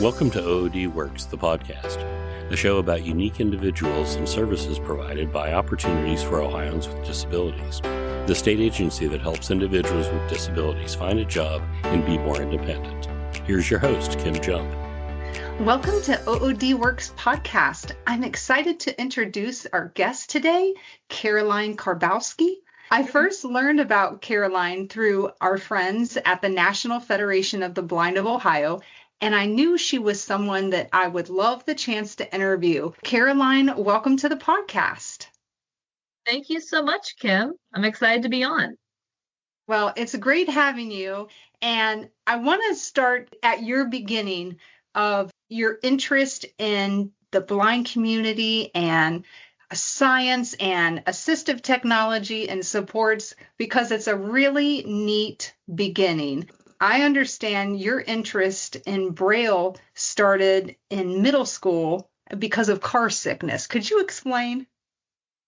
Welcome to OOD Works, the podcast, a show about unique individuals and services provided by Opportunities for Ohioans with Disabilities, the state agency that helps individuals with disabilities find a job and be more independent. Here's your host, Kim Jump. Welcome to OOD Works podcast. I'm excited to introduce our guest today, Caroline Karbowski. I first learned about Caroline through our friends at the National Federation of the Blind of Ohio, and I knew she was someone that I would love the chance to interview. Caroline, welcome to the podcast. Thank you so much, Kim. I'm excited to be on. Well, it's great having you, and I want to start at your beginning of your interest in the blind community and science and assistive technology and supports, because it's a really neat beginning. I understand your interest in Braille started in middle school because of car sickness. Could you explain?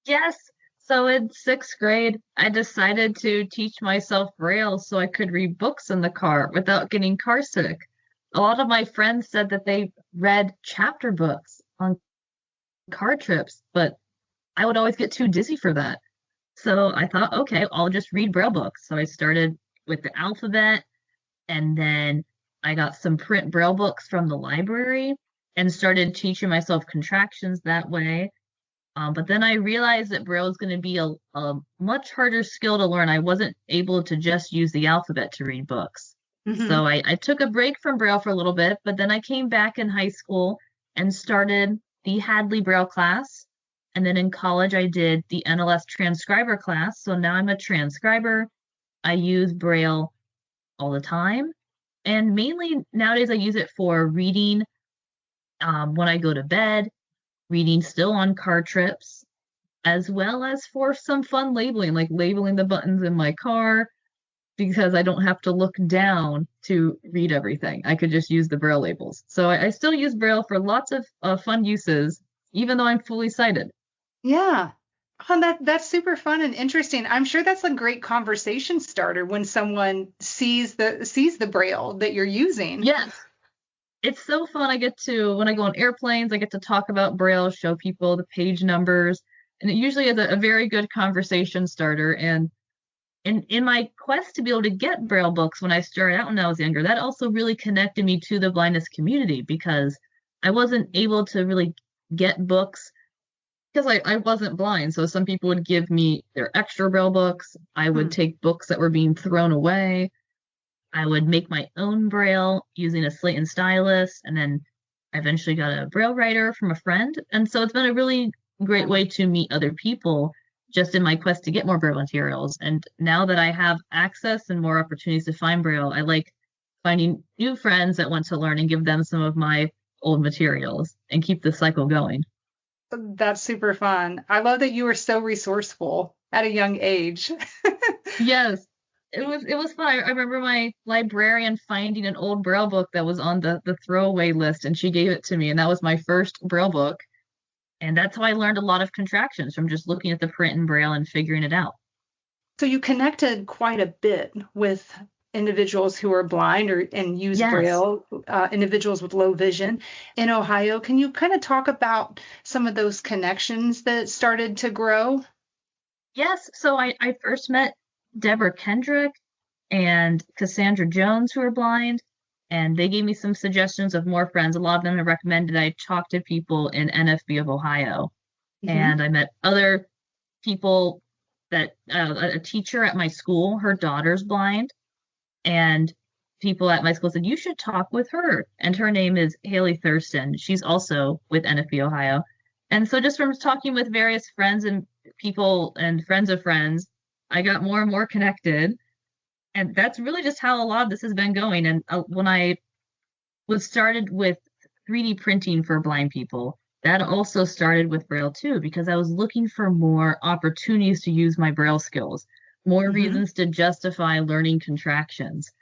Yes. So in sixth grade, I decided to teach myself Braille so I could read books in the car without getting car sick. A lot of my friends said that they read chapter books on car trips, but I would always get too dizzy for that. So I thought, okay, I'll just read Braille books. So I started with the alphabet, and then I got some print Braille books from the library and started teaching myself contractions that way. But then I realized that Braille is going to be a much harder skill to learn. I wasn't able to just use the alphabet to read books. Mm-hmm. So I took a break from Braille for a little bit, but then I came back in high school and started the Hadley Braille class. And then in college, I did the NLS transcriber class. So now I'm a transcriber. I use Braille all the time. And mainly nowadays I use it for reading when I go to bed, reading still on car trips, as well as for some fun labeling, like labeling the buttons in my car, because I don't have to look down to read everything. I could just use the Braille labels. So I still use Braille for lots of fun uses, even though I'm fully sighted. Yeah. Oh, that's super fun and interesting. I'm sure that's a great conversation starter when someone sees the Braille that you're using. Yes. It's so fun. When I go on airplanes, I get to talk about Braille, show people the page numbers, and it usually is a very good conversation starter. And in my quest to be able to get Braille books when I started out when I was younger, that also really connected me to the blindness community, because I wasn't able to really get books because I wasn't blind. So some people would give me their extra Braille books. I would take books that were being thrown away. I would make my own Braille using a slate and stylus. And then I eventually got a Braille writer from a friend. And so it's been a really great way to meet other people just in my quest to get more Braille materials. And now that I have access and more opportunities to find Braille, I like finding new friends that want to learn and give them some of my old materials and keep the cycle going. That's super fun. I love that you were so resourceful at a young age. Yes, it was fun. I remember my librarian finding an old Braille book that was on the throwaway list, and she gave it to me, and that was my first Braille book. And that's how I learned a lot of contractions, from just looking at the print in Braille and figuring it out. So you connected quite a bit with individuals who are blind and use Yes. Braille, individuals with low vision in Ohio. Can you kind of talk about some of those connections that started to grow? Yes. So I first met Deborah Kendrick and Cassandra Jones, who are blind, and they gave me some suggestions of more friends. A lot of them have recommended I talk to people in NFB of Ohio. Mm-hmm. And I met other people that a teacher at my school, her daughter's blind. And people at my school said, you should talk with her. And her name is Haley Thurston. She's also with NFB Ohio. And so just from talking with various friends and people and friends of friends, I got more and more connected. And that's really just how a lot of this has been going. And when I was started with 3D printing for blind people, that also started with Braille too, because I was looking for more opportunities to use my Braille skills. More reasons to justify learning contractions.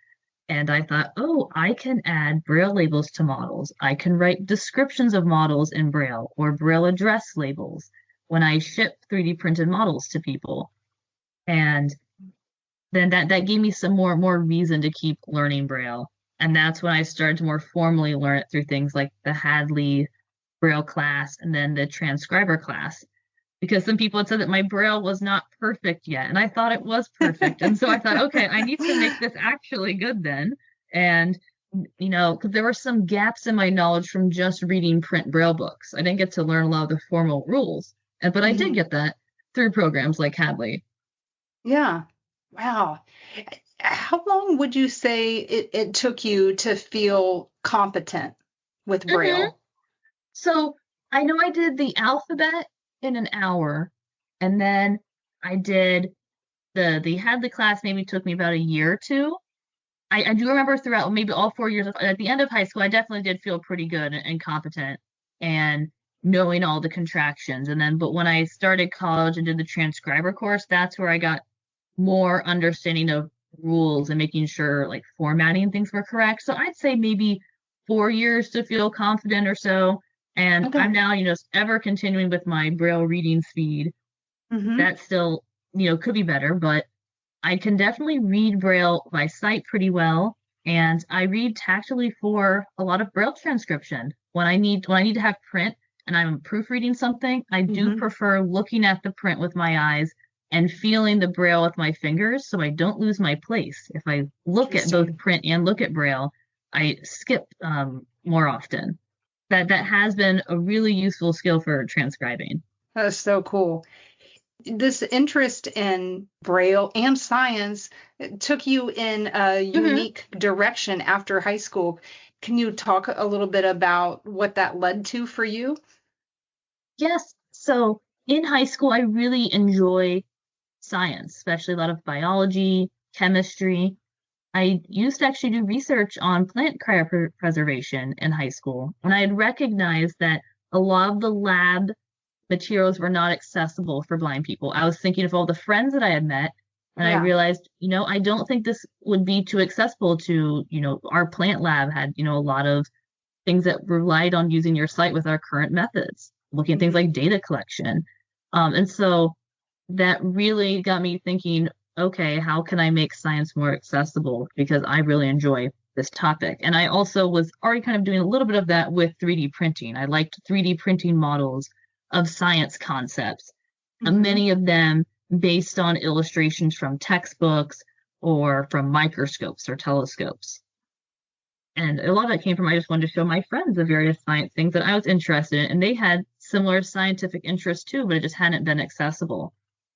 And I thought, I can add Braille labels to models. I can write descriptions of models in Braille or Braille address labels when I ship 3D printed models to people. And then that gave me some more reason to keep learning Braille. And that's when I started to more formally learn it through things like the Hadley Braille class and then the transcriber class. Because some people had said that my Braille was not perfect yet, and I thought it was perfect. And so I thought, okay, I need to make this actually good then. And, because there were some gaps in my knowledge from just reading print Braille books. I didn't get to learn a lot of the formal rules, but I did get that through programs like Hadley. Yeah. Wow. How long would you say it took you to feel competent with Braille? So I know I did the alphabet in an hour, and then I did the Hadley class maybe took me about a year or two. I do remember throughout maybe all 4 years at the end of high school, I definitely did feel pretty good and competent and knowing all the contractions. But when I started college and did the transcriber course, that's where I got more understanding of rules and making sure like formatting things were correct. So I'd say maybe 4 years to feel confident or so. And Okay. I'm now, ever continuing with my Braille reading speed. That still, could be better, but I can definitely read Braille by sight pretty well. And I read tactily for a lot of Braille transcription. When I need to have print and I'm proofreading something, I do prefer looking at the print with my eyes and feeling the Braille with my fingers so I don't lose my place. If I look at both print and look at Braille, I skip more often. That has been a really useful skill for transcribing. That's so cool. This interest in Braille and science took you in a unique direction after high school. Can you talk a little bit about what that led to for you? Yes. So in high school, I really enjoy science, especially a lot of biology, chemistry. I used to actually do research on plant cryopreservation in high school, and I had recognized that a lot of the lab materials were not accessible for blind people. I was thinking of all the friends that I had met, and I realized, I don't think this would be too accessible to, our plant lab had, a lot of things that relied on using your sight with our current methods, looking at things like data collection. And so that really got me thinking, okay, how can I make science more accessible? Because I really enjoy this topic. And I also was already kind of doing a little bit of that with 3D printing. I liked 3D printing models of science concepts, many of them based on illustrations from textbooks or from microscopes or telescopes. And a lot of that came from I just wanted to show my friends the various science things that I was interested in, and they had similar scientific interests too, but it just hadn't been accessible.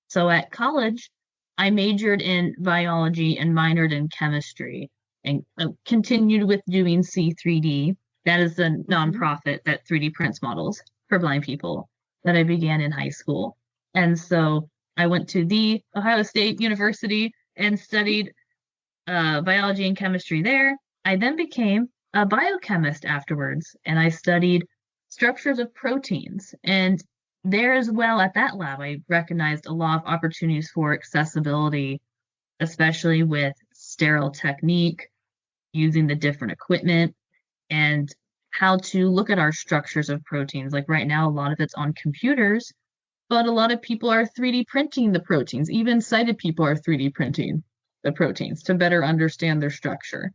So at college, I majored in biology and minored in chemistry and continued with doing C3D. That is a nonprofit that 3D prints models for blind people that I began in high school. And so I went to the Ohio State University and studied biology and chemistry there. I then became a biochemist afterwards, and I studied structures of proteins. And there as well at that lab, I recognized a lot of opportunities for accessibility, especially with sterile technique, using the different equipment, and how to look at our structures of proteins. Like right now, a lot of it's on computers, but a lot of people are 3D printing the proteins. Even sighted people are 3D printing the proteins to better understand their structure.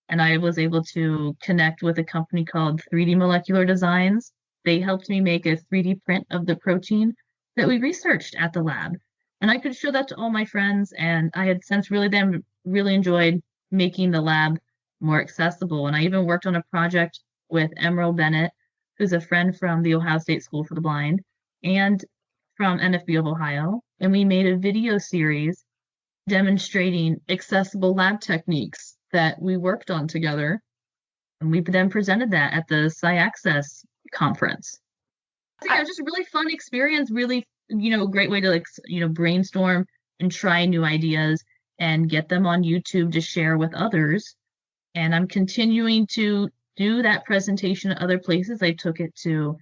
And I was able to connect with a company called 3D Molecular Designs. They helped me make a 3D print of the protein that we researched at the lab. And I could show that to all my friends, and I had since really enjoyed making the lab more accessible. And I even worked on a project with Emerald Bennett, who's a friend from the Ohio State School for the Blind and from NFB of Ohio. And we made a video series demonstrating accessible lab techniques that we worked on together. And we then presented that at the SciAccess conference. So yeah, it was just a really fun experience, really, great way to brainstorm and try new ideas and get them on YouTube to share with others. And I'm continuing to do that presentation at other places. I took it to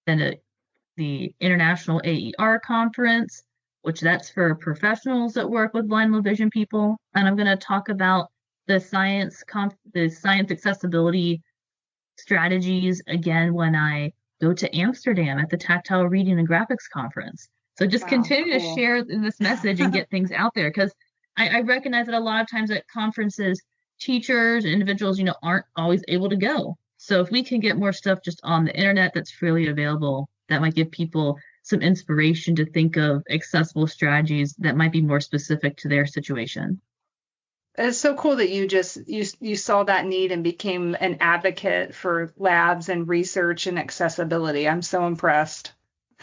the International AER conference, which that's for professionals that work with blind and low vision people. And I'm going to talk about the science accessibility strategies again when I go to Amsterdam at the Tactile Reading and Graphics Conference. So just continue to share this message and get things out there, because I recognize that a lot of times at conferences, teachers and individuals, aren't always able to go. So if we can get more stuff just on the internet that's freely available, that might give people some inspiration to think of accessible strategies that might be more specific to their situation. It's so cool that you saw that need and became an advocate for labs and research and accessibility. I'm so impressed.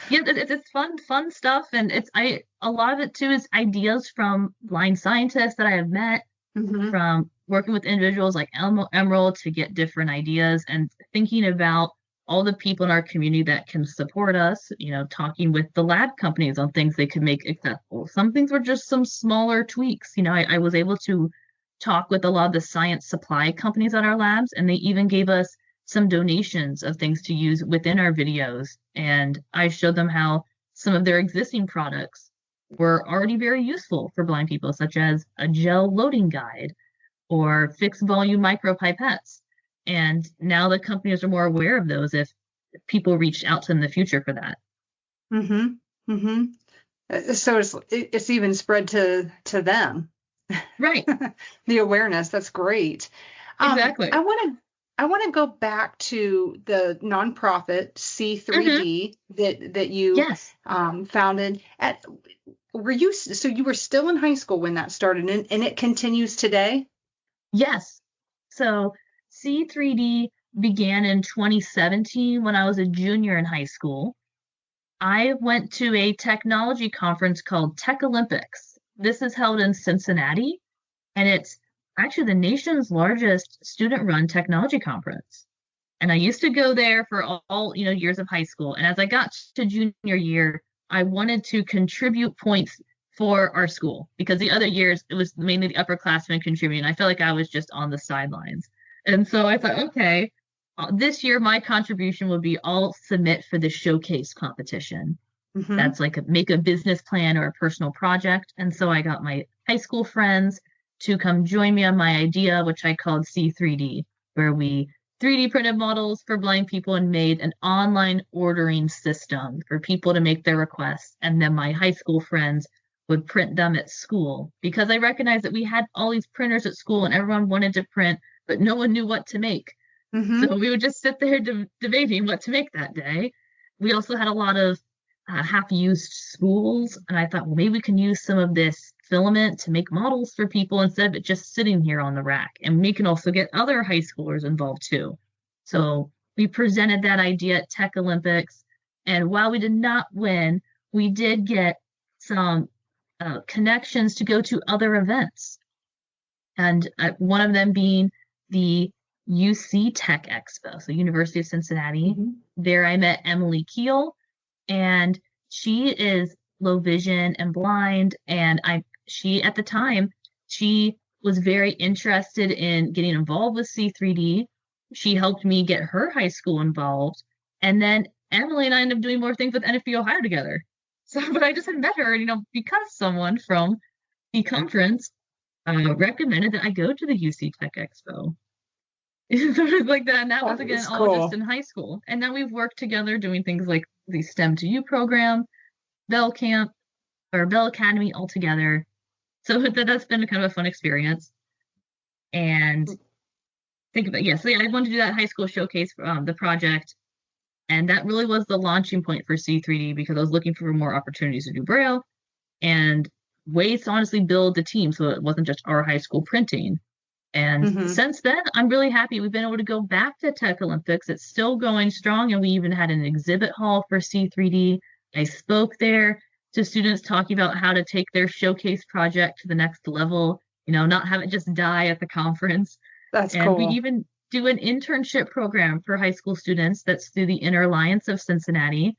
Yeah, it's fun stuff, and a lot of it too is ideas from blind scientists that I have met, from working with individuals like Emerald to get different ideas, and thinking about all the people in our community that can support us, talking with the lab companies on things they could make accessible. Some things were just some smaller tweaks. I was able to talk with a lot of the science supply companies at our labs, and they even gave us some donations of things to use within our videos. And I showed them how some of their existing products were already very useful for blind people, such as a gel loading guide or fixed volume micropipettes. And now the companies are more aware of those if people reached out to them in the future for that. So it's even spread to them. Right. The awareness. That's great. Exactly. I want to go back to the nonprofit C3D that you founded. So you were still in high school when that started, and it continues today? Yes. So C3D began in 2017 when I was a junior in high school. I went to a technology conference called Tech Olympics. This is held in Cincinnati, and it's actually the nation's largest student-run technology conference. And I used to go there for all years of high school. And as I got to junior year, I wanted to contribute points for our school, because the other years it was mainly the upperclassmen contributing. I felt like I was just on the sidelines. And so I thought, okay, this year my contribution will be I'll submit for the showcase competition. That's like make a business plan or a personal project. And so I got my high school friends to come join me on my idea, which I called C3D, where we 3D printed models for blind people and made an online ordering system for people to make their requests. And then my high school friends would print them at school, because I recognized that we had all these printers at school and everyone wanted to print, but no one knew what to make. So we would just sit there debating what to make that day. We also had a lot of half-used spools, and I thought, well, maybe we can use some of this filament to make models for people instead of it just sitting here on the rack. And we can also get other high schoolers involved too. So we presented that idea at Tech Olympics, and while we did not win, we did get some connections to go to other events, and one of them being the UC Tech Expo, so University of Cincinnati. There I met Emily Keel, and she is low vision and blind, and she at the time she was very interested in getting involved with C3D. She helped me get her high school involved, and then Emily and I ended up doing more things with NFB Ohio together. So, but I just had met her, because someone from the conference recommended that I go to the UC Tech Expo. Sort of like that, and that was again all just in high school. And now we've worked together doing things like the STEM to You program, Bell Camp, or Bell Academy all together. So that's been kind of a fun experience. And think about I wanted to do that high school showcase, the project, and that really was the launching point for C3D, because I was looking for more opportunities to do Braille and ways to honestly build the team, so it wasn't just our high school printing. And since then, I'm really happy we've been able to go back to Tech Olympics. It's still going strong, and we even had an exhibit hall for C3D. I spoke there to students talking about how to take their showcase project to the next level, not have it just die at the conference. That's cool. And we even do an internship program for high school students that's through the Inner Alliance of Cincinnati.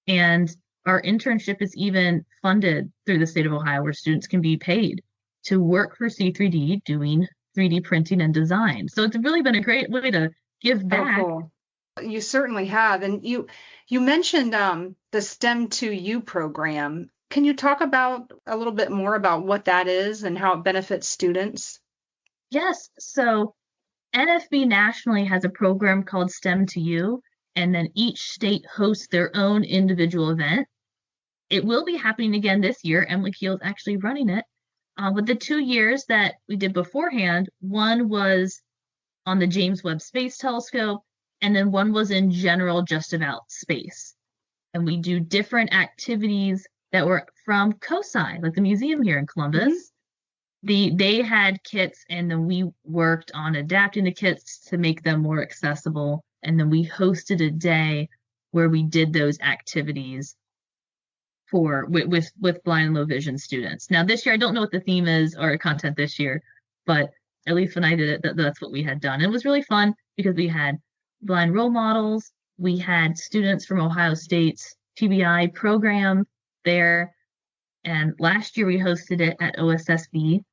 And our internship is even funded through the state of Ohio, where students can be paid to work for C3D doing 3D printing and design. So it's really been a great way to give back. Cool. You certainly have. And you mentioned the STEM to You program. Can you talk about a little bit more about what that is and how it benefits students? Yes. So NFB nationally has a program called STEM to You, and then each state hosts their own individual event. It will be happening again this year. Emily Keel is actually running it. With the 2 years that we did beforehand, one was on the James Webb Space Telescope, and then one was in general just about space. And we do different activities that were from COSI, like the museum here in Columbus. They had kits, and then we worked on adapting the kits to make them more accessible. And then we hosted a day where we did those activities with blind and low vision students. Now this year, I don't know what the theme is or content this year, but at least when I did it, that's what we had done. It was really fun because we had blind role models. We had students from Ohio State's TBI program there. And last year we hosted it at OSSB.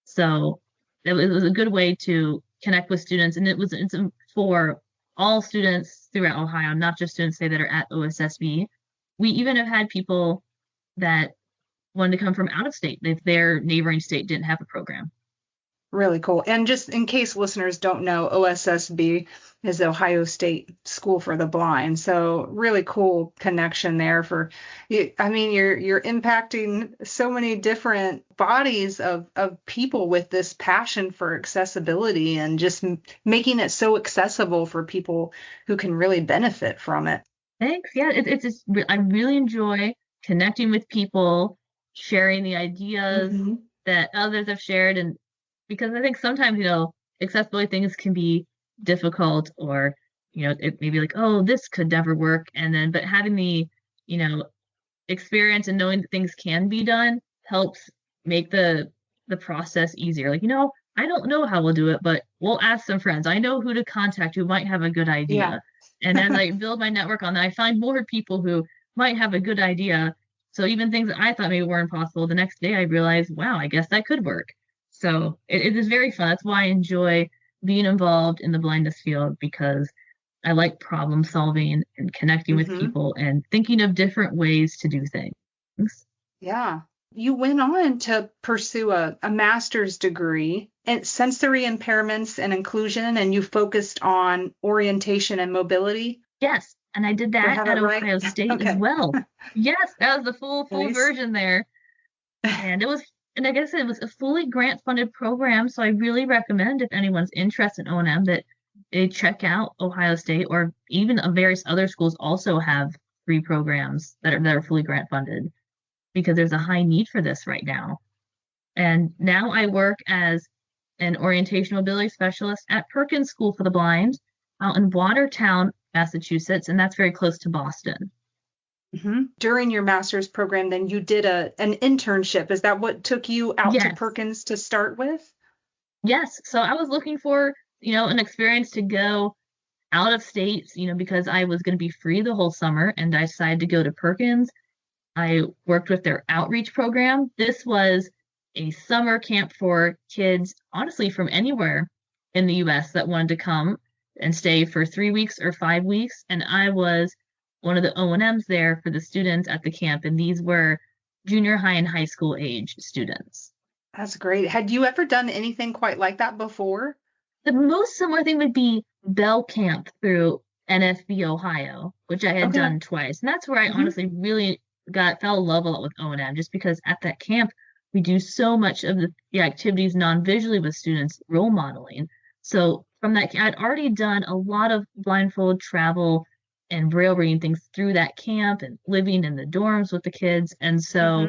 So it was a good way to connect with students. And it's for all students throughout Ohio, not just students, say, that are at OSSB. We even have had people that wanted to come from out of state if their neighboring state didn't have a program. Really cool. And just in case listeners don't know, OSSB is the Ohio State School for the Blind. So really cool connection there for you. I mean, you're impacting so many different bodies of people with this passion for accessibility and just making it so accessible for people who can really benefit from it. Thanks. Yeah, I really enjoy connecting with people, sharing the ideas that others have shared, and because I think sometimes, accessibility things can be difficult, or, it may be like, oh, this could never work. But having the, experience and knowing that things can be done helps make the process easier. Like, I don't know how we'll do it, but we'll ask some friends. I know who to contact who might have a good idea. Yeah. And as I build my network on that, I find more people who might have a good idea. So even things that I thought maybe weren't possible, the next day I realized, wow, I guess that could work. So it is very fun. That's why I enjoy being involved in the blindness field, because I like problem solving and connecting with people and thinking of different ways to do things. Yeah. You went on to pursue a master's degree in sensory impairments and inclusion, and you focused on orientation and mobility. Yes. And I did that at Ohio State as well. Yes, that was the full version there. And like I said, it was a fully grant-funded program, so I really recommend, if anyone's interested in O&M, that they check out Ohio State, or even various other schools also have free programs that are fully grant-funded, because there's a high need for this right now. And now I work as an orientation mobility specialist at Perkins School for the Blind out in Watertown, Massachusetts, and that's very close to Boston. During your master's program, then you did an internship. Is that what took you out to Perkins to start with? Yes. So I was looking for, an experience to go out of state, because I was going to be free the whole summer, and I decided to go to Perkins. I worked with their outreach program. This was a summer camp for kids, honestly, from anywhere in the U.S. that wanted to come and stay for 3 weeks or 5 weeks. And I was one of the O&Ms there for the students at the camp, and these were junior high and high school age students. That's great. Had you ever done anything quite like that before? The most similar thing would be Bell Camp through NFB Ohio, which I had done twice. And that's where I honestly really fell in love a lot with O&M, just because at that camp, we do so much of the activities non-visually with students, role modeling. So from that, I'd already done a lot of blindfold travel and Braille reading things through that camp and living in the dorms with the kids. And so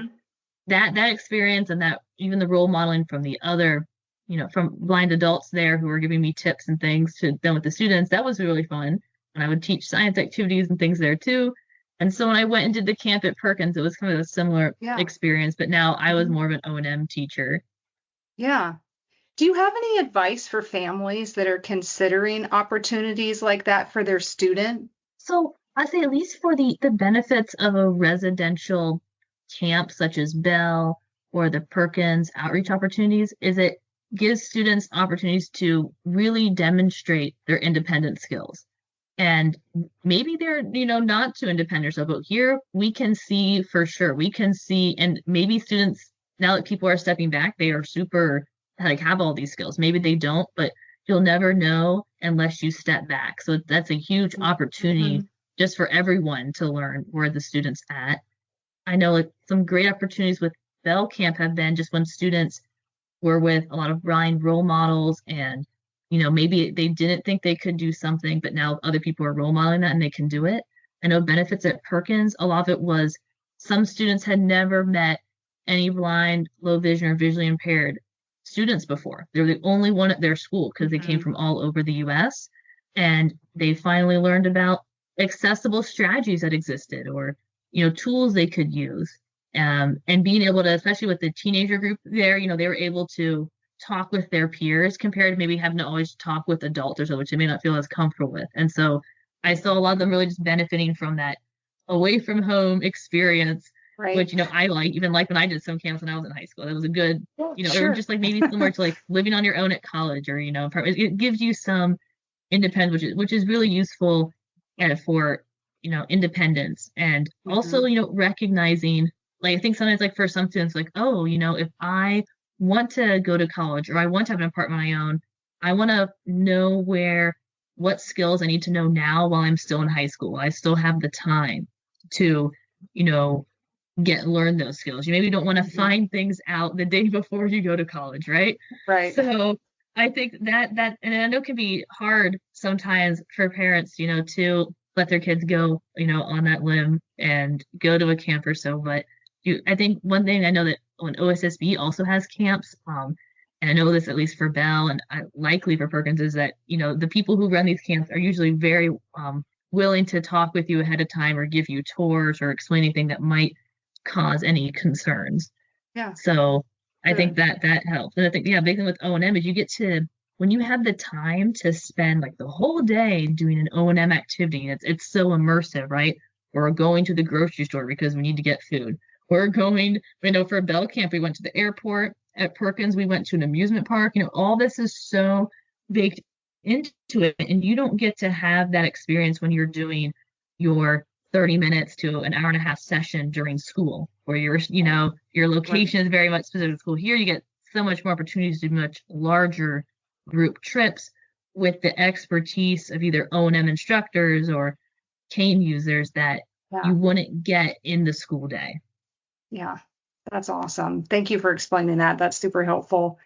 that experience, and that even the role modeling from the other, from blind adults there who were giving me tips and things to done with the students, that was really fun. And I would teach science activities and things there too. And so when I went and did the camp at Perkins, it was kind of a similar experience, but now I was more of an O&M teacher. Yeah. Do you have any advice for families that are considering opportunities like that for their student? So I say, at least for the benefits of a residential camp such as Bell or the Perkins outreach opportunities, is it gives students opportunities to really demonstrate their independent skills. And maybe they're, not too independent, but here we can see for sure. We can see, and maybe students, now that people are stepping back, they are super, have all these skills. Maybe they don't, but you'll never know unless you step back. So that's a huge opportunity just for everyone to learn where the student's at. I know some great opportunities with Bell Camp have been just when students were with a lot of blind role models and, maybe they didn't think they could do something, but now other people are role modeling that and they can do it. I know benefits at Perkins, a lot of it was some students had never met any blind, low vision, or visually impaired students before. They were the only one at their school because they came from all over the US. And they finally learned about accessible strategies that existed or, tools they could use. And being able to, especially with the teenager group there, they were able to talk with their peers compared to maybe having to always talk with adults or so, which they may not feel as comfortable with. And so I saw a lot of them really just benefiting from that away from home experience, Right. which, I even like when I did some camps when I was in high school. That was a good, Sure. or just like maybe similar to like living on your own at college or, it gives you some independence, which is really useful for, independence. And also, recognizing, like, I think sometimes like for some students, like, oh, if I want to go to college or I want to have an apartment of my own, I want to know what skills I need to know now while I'm still in high school. I still have the time to, learn those skills. You maybe don't want to find things out the day before you go to college, right? Right. So I think that, and I know it can be hard sometimes for parents, to let their kids go, on that limb and go to a camp or so. But I think one thing I know that when OSSB also has camps, and I know this at least for Bell and likely for Perkins, is that, the people who run these camps are usually very willing to talk with you ahead of time or give you tours or explain anything that might cause any concerns. Yeah. So I think that helps. And I think, big thing with O&M is you get to, when you have the time to spend like the whole day doing an O&M activity, it's so immersive, right? We're going to the grocery store because we need to get food. We're going, for Bell Camp, we went to the airport. At Perkins, we went to an amusement park. All this is so baked into it. And you don't get to have that experience when you're doing your 30 minutes to an hour and a half session during school, where your location is very much specific to school. Here, you get so much more opportunities to do much larger group trips with the expertise of either O&M instructors or cane users that you wouldn't get in the school day. Yeah, that's awesome. Thank you for explaining that. That's super helpful.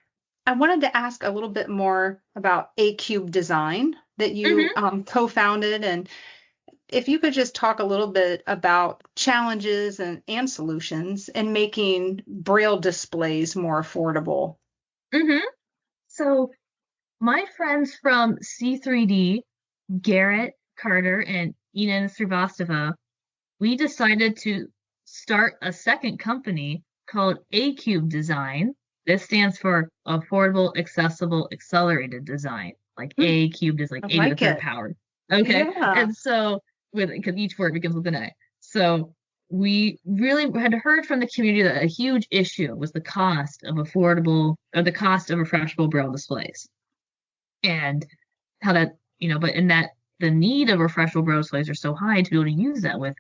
I wanted to ask a little bit more about A-Cube Design that you co-founded, and if you could just talk a little bit about challenges and solutions in making Braille displays more affordable. So my friends from C3D, Garrett Carter and Inan Srivastava, we decided to start a second company called A-Cube Design. This stands for Affordable, Accessible, Accelerated Design. Like A-Cubed is like 80 to the third power. Okay. Yeah. And so because each word begins with an A. So we really had heard from the community that a huge issue was the cost of refreshable Braille displays. And how that, but in that the need of refreshable Braille displays are so high to be able to use that with,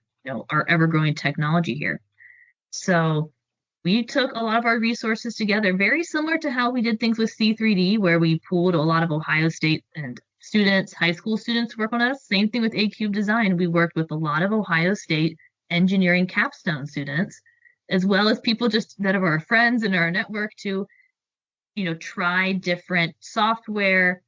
our ever-growing technology here. So we took a lot of our resources together, very similar to how we did things with C3D, where we pooled a lot of Ohio State and high school students to work on us. Same thing with A-Cube Design. We worked with a lot of Ohio State engineering capstone students, as well as people just that are our friends in our network to, try different software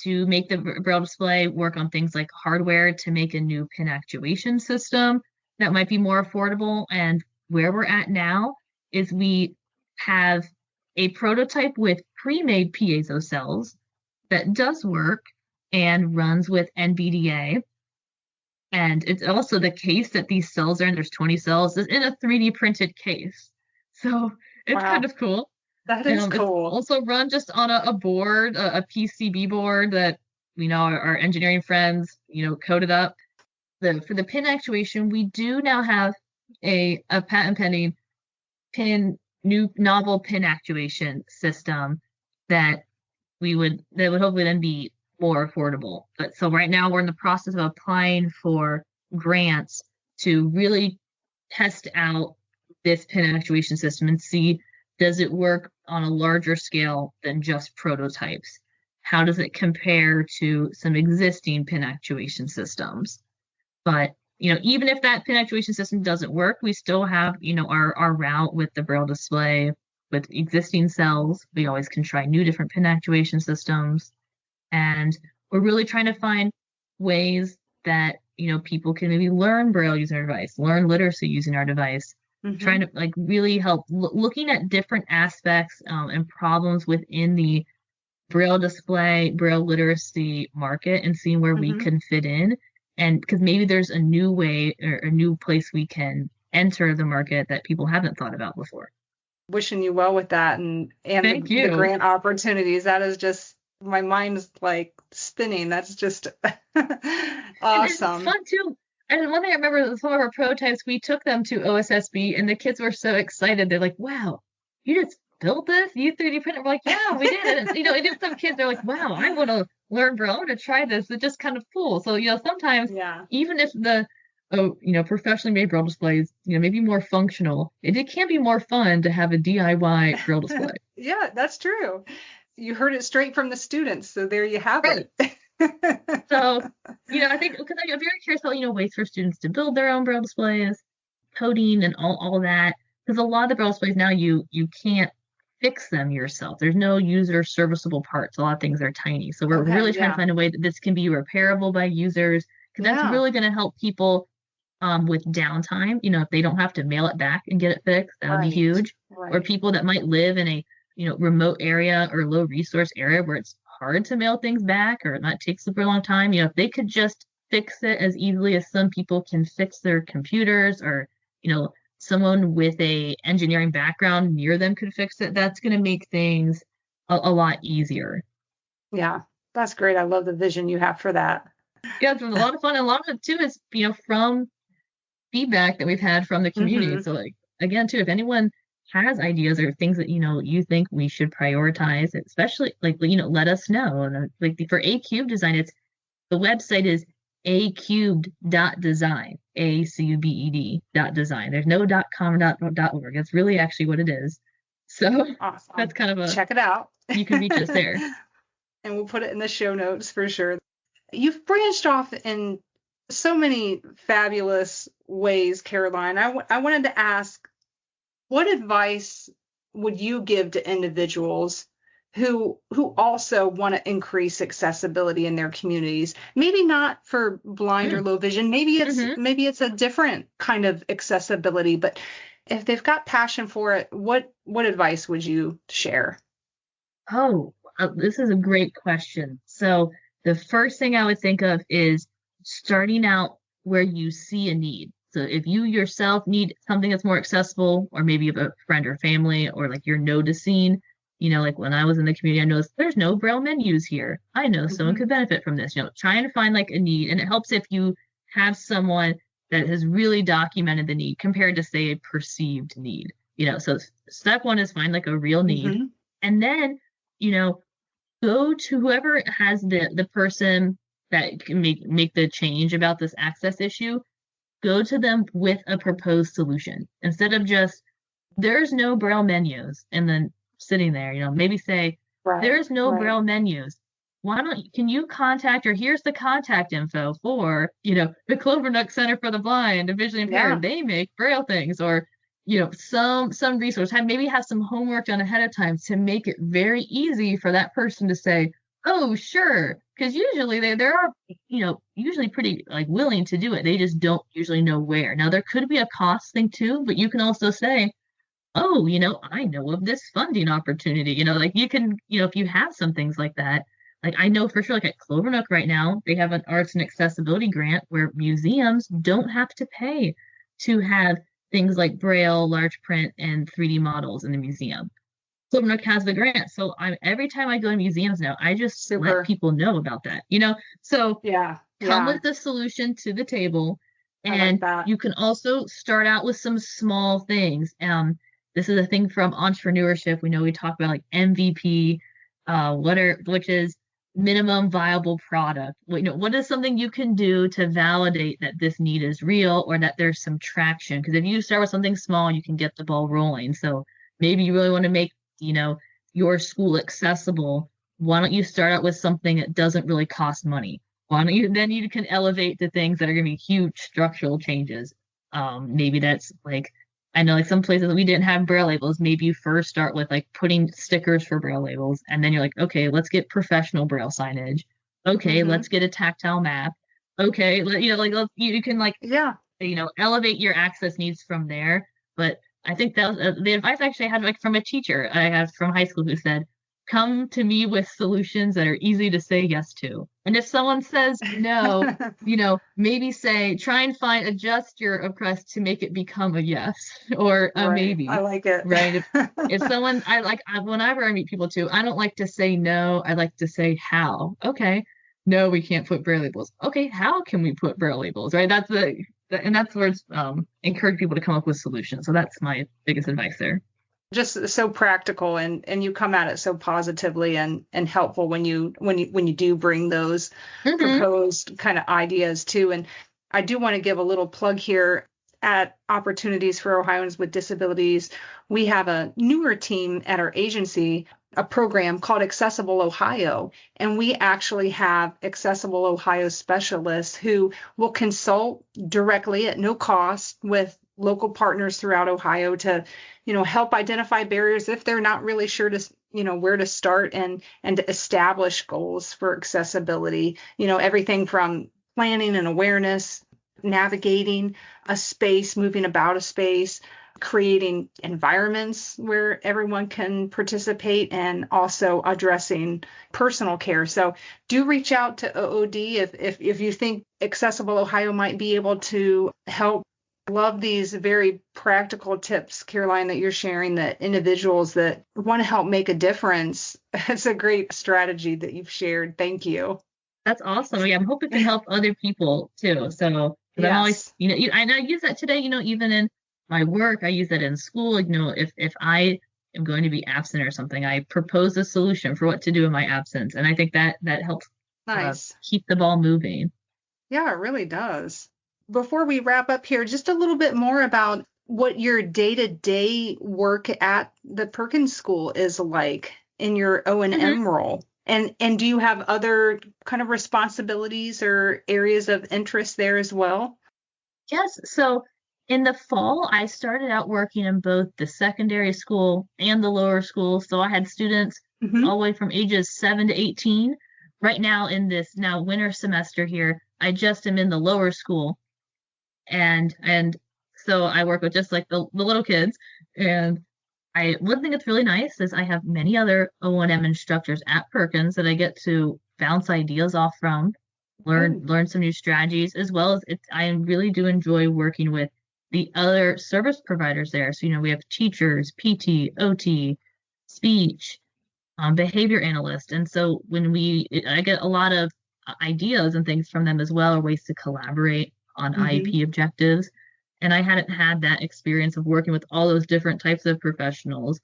to make the Braille display, work on things like hardware to make a new pin actuation system that might be more affordable. And where we're at now is we have a prototype with pre-made piezo cells that does work and runs with NVDA. And it's also the case that these cells are in. There's 20 cells is in a 3D printed case. So it's kind of cool. That is cool. It's also run just on a board, a PCB board that, our engineering friends, coded up. For the pin actuation, we do now have a patent pending new novel pin actuation system that would hopefully then be more affordable. But so right now we're in the process of applying for grants to really test out this pin actuation system and see, does it work on a larger scale than just prototypes? How does it compare to some existing pin actuation systems? But, even if that pin actuation system doesn't work, we still have, our route with the Braille display with existing cells. We always can try new different pin actuation systems. And we're really trying to find ways that, people can maybe learn Braille using our device, learn literacy using our device, trying to like really help looking at different aspects and problems within the Braille display, Braille literacy market and seeing where we can fit in. And because maybe there's a new way or a new place we can enter the market that people haven't thought about before. Wishing you well with that and Thank you. the grant opportunities. That is just, my mind's like spinning. That's just awesome. It's fun too. And one thing I remember, some of our prototypes, we took them to OSSB and the kids were so excited. They're like, wow, you just built this? You 3D printed? We're like, yeah, we did. And and then some kids are like, wow, I want to learn Braille. I want to try this. It's just kind of cool. So, sometimes even if the professionally made Braille displays, maybe more functional, it can be more fun to have a DIY Braille display. Yeah, that's true. You heard it straight from the students. So there you have it. So, I think because I'm very curious about, ways for students to build their own Braille displays, coding and all that. Because a lot of the Braille displays now, you can't fix them yourself. There's no user serviceable parts. A lot of things are tiny. So we're really trying to find a way that this can be repairable by users. Because that's really going to help people with downtime. If they don't have to mail it back and get it fixed, that would be huge. Or people that might live in a remote area or low resource area where it's hard to mail things back or that takes a long time. If they could just fix it as easily as some people can fix their computers, or someone with a engineering background near them could fix it, that's going to make things a lot easier. Yeah, that's great. I love the vision you have for that. Yeah, it's been a lot of fun. And a lot of it too is from feedback that we've had from the community. So like, again too, if anyone has ideas or things that you think we should prioritize, especially let us know. And like for A Cube Design, the website is acubed.design, ACUBED.design. There's no .com or .org. That's really actually what it is. So awesome. That's kind of check it out. You can reach us there. And we'll put it in the show notes for sure. You've branched off in so many fabulous ways, Caroline. I wanted to ask, what advice would you give to individuals who also want to increase accessibility in their communities? Maybe not for blind or low vision. Maybe it's a different kind of accessibility. But if they've got passion for it, what advice would you share? Oh, this is a great question. So the first thing I would think of is starting out where you see a need. So if you yourself need something that's more accessible, or maybe a friend or family, or like you're noticing, like when I was in the community, I noticed there's no Braille menus here. I know someone could benefit from this, trying to find like a need. And it helps if you have someone that has really documented the need compared to say a perceived need, so step one is find like a real need. And then, go to whoever has the person that can make the change about this access issue. Go to them with a proposed solution instead of just there's no Braille menus and then sitting there, maybe say there's no Braille menus. Can you contact, or here's the contact info for, the Clovernook Center for the Blind and Visually Impaired. They make Braille things, or, some resource. Maybe have some homework done ahead of time to make it very easy for that person to say, oh, sure. Because usually they are, usually pretty like willing to do it. They just don't usually know where. Now, there could be a cost thing too, but you can also say, oh, I know of this funding opportunity. Like you can, if you have some things like that, like I know for sure, like at Clovernook right now, they have an arts and accessibility grant where museums don't have to pay to have things like Braille, large print, and 3D models in the museum. Clovernook has the grant. So every time I go to museums now, I just let people know about that, So come with the solution to the table. And you can also start out with some small things. This is a thing from entrepreneurship. We talk about like MVP, which is minimum viable product. What is something you can do to validate that this need is real or that there's some traction? Because if you start with something small, you can get the ball rolling. So maybe you really want to make your school accessible. Why don't you start out with something that doesn't really cost money? Well, then you can elevate to things that are going to be huge structural changes. Maybe that's like, I know like some places we didn't have Braille labels. Maybe you first start with like putting stickers for Braille labels, and then you're like, okay, let's get professional Braille signage. Okay, Mm-hmm. let's get a tactile map. Okay, like you can like Yeah. elevate your access needs from there. But I think that was, the advice I actually had like from a teacher I had from high school who said, come to me with solutions that are easy to say yes to. And if someone says no, maybe try and adjust your request to make it become a yes or a Right. I maybe, like it. right? If someone, whenever I meet people too, I don't like to say no. I like to say how. Okay. No, we can't put Braille labels. Okay, how can we put Braille labels, right? And that's where it's encourage people to come up with solutions. So that's my biggest advice there. Just so practical, and you come at it so positively and helpful when you do bring those Mm-hmm. proposed kind of ideas too. And I do want to give a little plug here at Opportunities for Ohioans with Disabilities. We have a newer team at our agency, a program called Accessible Ohio, and we actually have Accessible Ohio specialists who will consult directly at no cost with local partners throughout Ohio to help identify barriers if they're not really sure to where to start, and to establish goals for accessibility, everything from planning and awareness, navigating a space, moving about a space, creating environments where everyone can participate, and also addressing personal care. So do reach out to OOD if you think Accessible Ohio might be able to help. Love these very practical tips, Caroline, that you're sharing, that individuals that want to help make a difference. It's a great strategy that you've shared. Thank you. That's awesome. Yeah, I'm hoping it can help other people too. So, because I'm always, Yes. and I use that today, even in my work, I use that in school. If I am going to be absent or something, I propose a solution for what to do in my absence. And I think that helps Nice. keep the ball moving. Yeah, it really does. Before we wrap up here, just a little bit more about what your day-to-day work at the Perkins School is like in your Mhm. O&M role. And do you have other kind of responsibilities or areas of interest there as well? Yes. So in the fall, I started out working in both the secondary school and the lower school. So I had students Hmm. all the way from ages 7 to 18. Right now, in this now winter semester here, I just am in the lower school, and so I work with just like the little kids. And one thing that's really nice is I have many other O&M instructors at Perkins that I get to bounce ideas off from, Oh. learn some new strategies, as well as I really do enjoy working with the other service providers there. So, we have teachers, PT, OT, speech, behavior analyst. And so I get a lot of ideas and things from them as well, or ways to collaborate on Hmm. IEP objectives. And I hadn't had that experience of working with all those different types of professionals,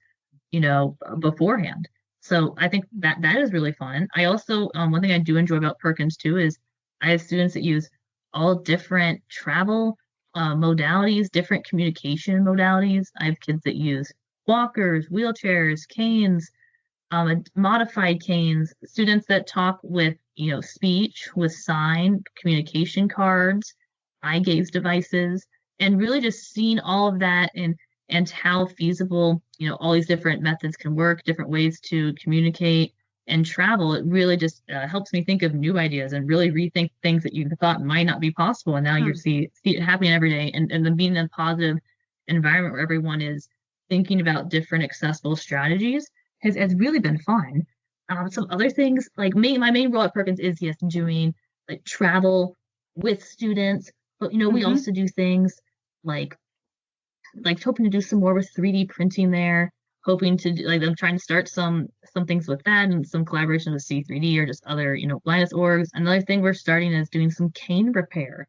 beforehand. So I think that is really fun. I also, one thing I do enjoy about Perkins too is I have students that use all different travel modalities, different communication modalities. I have kids that use walkers, wheelchairs, canes, modified canes, students that talk with, speech, with sign, communication cards, eye gaze devices, and really just seeing all of that and how feasible, all these different methods can work, different ways to communicate and travel. It really just helps me think of new ideas and really rethink things that you thought might not be possible. And now you see it happening every day, and then being in a positive environment where everyone is thinking about different accessible strategies has really been fun. Some other things like my main role at Perkins is yes doing like travel with students, but we Hmm. also do things like hoping to do some more with 3D printing there, hoping to I'm trying to start some things with that and some collaboration with C3D or just other blindness orgs. Another thing we're starting is doing some cane repair.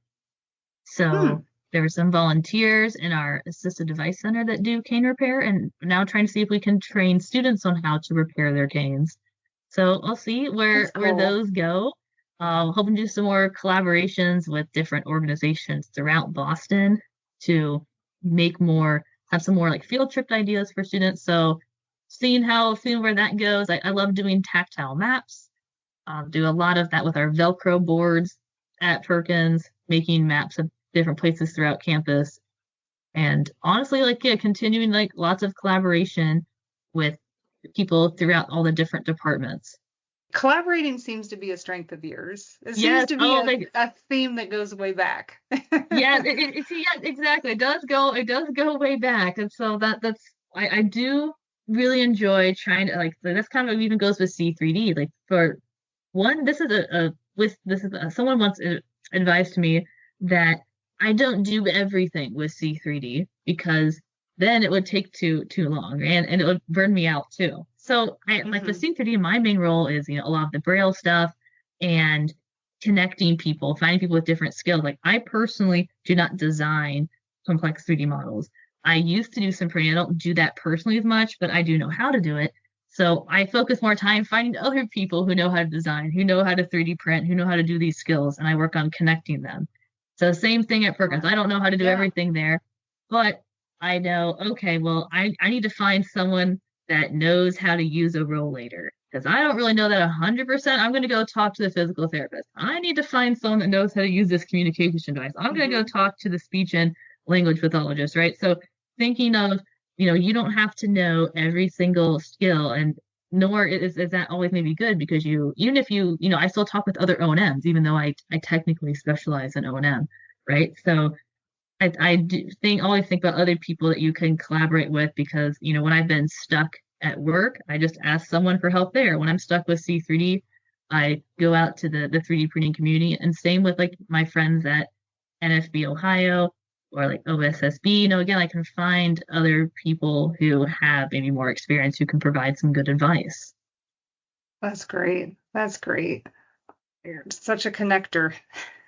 So there were some volunteers in our assistive device center that do cane repair, and now trying to see if we can train students on how to repair their canes. So I'll see That's where cool. those go. Hoping to do some more collaborations with different organizations throughout Boston to have some more like field trip ideas for students. So seeing where that goes. I love doing tactile maps. Do a lot of that with our Velcro boards at Perkins, making maps of different places throughout campus. And honestly, like, yeah, continuing like lots of collaboration with people throughout all the different departments. Collaborating seems to be a strength of yours. It seems Yes. to be a theme that goes way back. Yeah, yeah, exactly. It does go way back. And so I do really enjoy trying to, like, that's kind of what even goes with C3D. Like, for one, someone once advised me that I don't do everything with C3D because then it would take too long and it would burn me out too. So like with C3D, my main role is, a lot of the Braille stuff and connecting people, finding people with different skills. Like, I personally do not design complex 3D models. I used to do some printing. I don't do that personally as much, but I do know how to do it. So I focus more time finding other people who know how to design, who know how to 3D print, who know how to do these skills, and I work on connecting them. So same thing at Perkins. I don't know how to do everything there, but I know, okay, well, I need to find someone that knows how to use a rollator, because I don't really know that 100%. I'm going to go talk to the physical therapist. I need to find someone that knows how to use this communication device. I'm going to go talk to the speech and language pathologist, right? So thinking of, you don't have to know every single skill, and nor is that always maybe good, because even if I still talk with other O&Ms, even though I technically specialize in O&M, right? So I do always think about other people that you can collaborate with, because, when I've been stuck at work, I just ask someone for help there. When I'm stuck with C3D, I go out to the 3D printing community, and same with like my friends at NFB Ohio or like OSSB. Again, I can find other people who have maybe more experience who can provide some good advice. That's great. That's great. You're such a connector.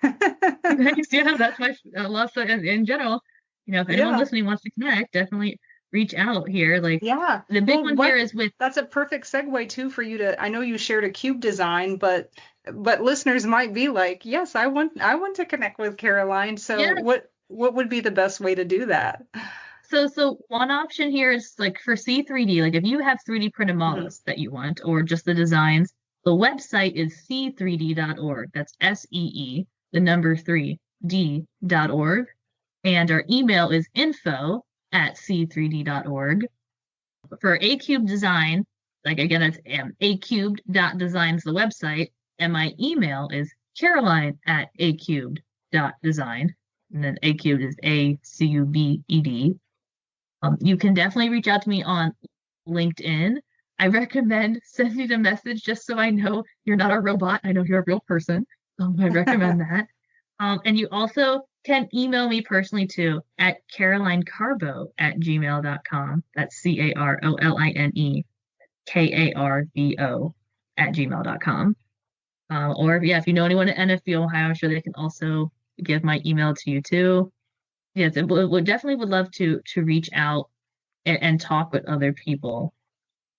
Thanks. Yeah, that's my love. So in general, if anyone listening wants to connect, definitely reach out here. Like, the big one here is with. That's a perfect segue too for you to. I know you shared a cube design, but listeners might be like, yes, I want to connect with Caroline. So what would be the best way to do that? So one option here is like for C3D, like if you have 3D printed models that you want, or just the designs, the website is c3d.org. That's SEE, the number 3D.org. And our email is info@c3d.org. For A-Cube Design, like again, it's acubed.design is the website, and my email is caroline@acubed.design, and then A-Cubed is ACUBED. You can definitely reach out to me on LinkedIn. I recommend sending a message just so I know you're not a robot. I know you're a real person. I recommend that. And you also can email me personally too at carolinekarbo@gmail.com. That's CarolineKarbo@gmail.com. Or if you know anyone at NFB Ohio, I'm sure they can also give my email to you too. Yes, would definitely love to reach out and talk with other people.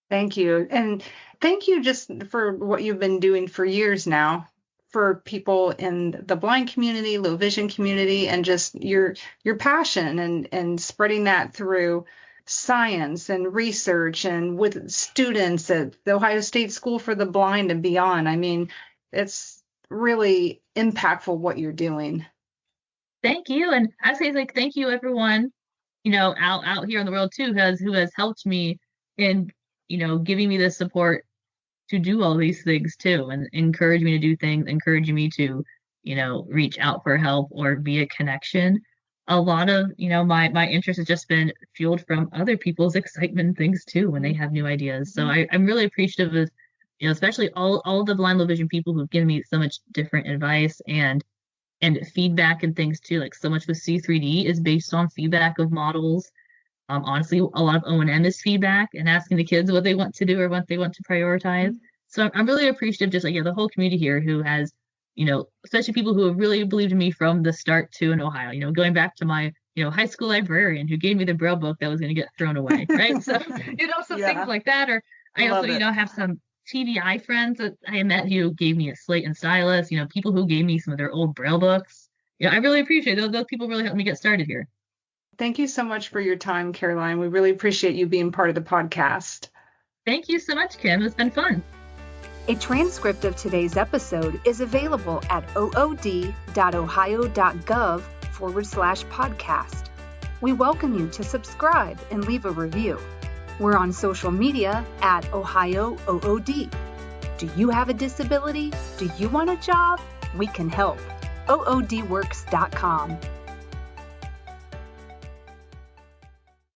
Thank you. And thank you just for what you've been doing for years now for people in the blind community, low vision community, and just your passion and spreading that through science and research and with students at the Ohio State School for the Blind and beyond. I mean, it's really impactful what you're doing. Thank you. And I say, like, thank you everyone, out here in the world too, who has helped me in, giving me the support to do all these things too, and encourage me to do things, encouraging me to, reach out for help or be a connection. A lot of, my interest has just been fueled from other people's excitement and things too when they have new ideas. So I'm really appreciative of, especially all the blind low vision people who've given me so much different advice and feedback and things too. Like, so much with C3D is based on feedback of models. Honestly, a lot of O&M is feedback and asking the kids what they want to do or what they want to prioritize. So I'm really appreciative, just like, the whole community here who has, especially people who have really believed in me from the start too in Ohio, going back to my, high school librarian who gave me the Braille book that was going to get thrown away, right? So, some things like that. Or I also, have some TVI friends that I met who gave me a slate and stylus, people who gave me some of their old Braille books. I really appreciate it. Those people really helped me get started here. Thank you so much for your time, Caroline. We really appreciate you being part of the podcast. Thank you so much, Kim. It's been fun. A transcript of today's episode is available at ood.ohio.gov/podcast. We welcome you to subscribe and leave a review. We're on social media at Ohio OOD. Do you have a disability? Do you want a job? We can help. oodworks.com.